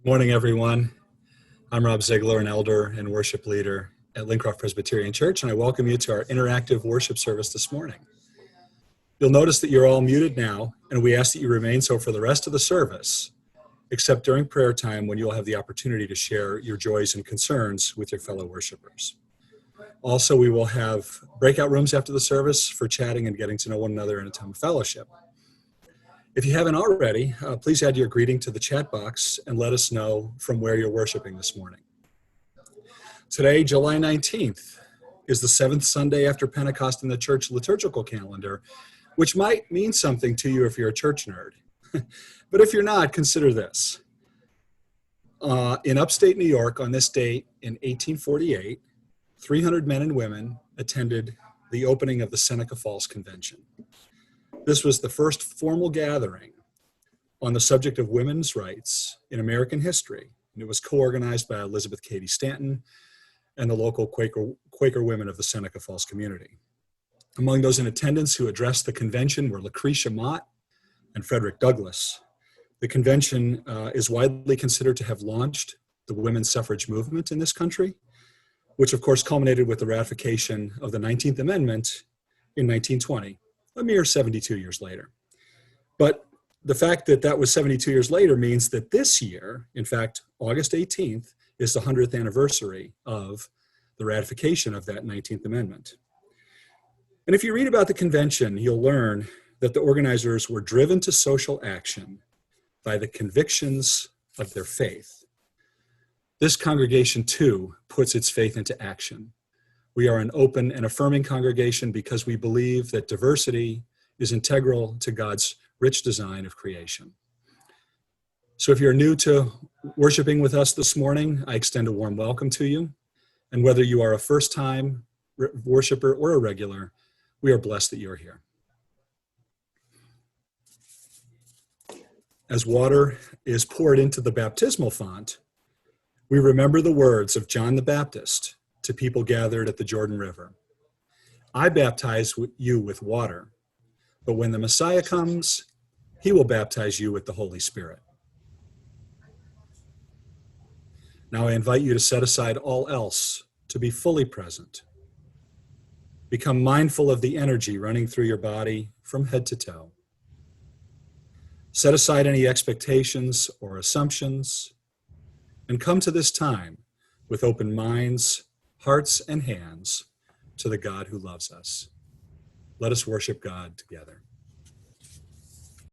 Morning, everyone. I'm Rob Ziegler, an elder and worship leader at Lincroft Presbyterian Church, and I welcome you to our interactive worship service this morning. You'll notice that you're all muted now, and we ask that you remain so for the rest of the service, except during prayer time when you'll have the opportunity to share your joys and concerns with your fellow worshipers. Also, we will have breakout rooms after the service for chatting and getting to know one another in a time of fellowship. If you haven't already, please add your greeting to the chat box and let us know from where you're worshiping this morning. Today, July 19th, is the seventh Sunday after Pentecost in the church liturgical calendar, which might mean something to you if you're a church nerd. But if you're not, consider this. In upstate New York, on this date in 1848, 300 men and women attended the opening of the Seneca Falls Convention. This was the first formal gathering on the subject of women's rights in American history, and it was co-organized by Elizabeth Cady Stanton and the local Quaker women of the Seneca Falls community. Among those in attendance who addressed the convention were Lucretia Mott and Frederick Douglass. The convention is widely considered to have launched the women's suffrage movement in this country, which of course culminated with the ratification of the 19th Amendment in 1920. A mere 72 years later. But the fact that that was 72 years later means that this year, in fact, August 18th, is the 100th anniversary of the ratification of that 19th Amendment. And if you read about the convention, you'll learn that the organizers were driven to social action by the convictions of their faith. This congregation, too, puts its faith into action. We are an open and affirming congregation because we believe that diversity is integral to God's rich design of creation. So if you're new to worshiping with us this morning, I extend a warm welcome to you. And whether you are a first-time worshiper or a regular, we are blessed that you're here. As water is poured into the baptismal font, we remember the words of John the Baptist to people gathered at the Jordan River. I baptize you with water, but when the Messiah comes, he will baptize you with the Holy Spirit. Now I invite you to set aside all else to be fully present. Become mindful of the energy running through your body from head to toe. Set aside any expectations or assumptions, and come to this time with open minds, hearts and hands to the God who loves us. Let us worship God together.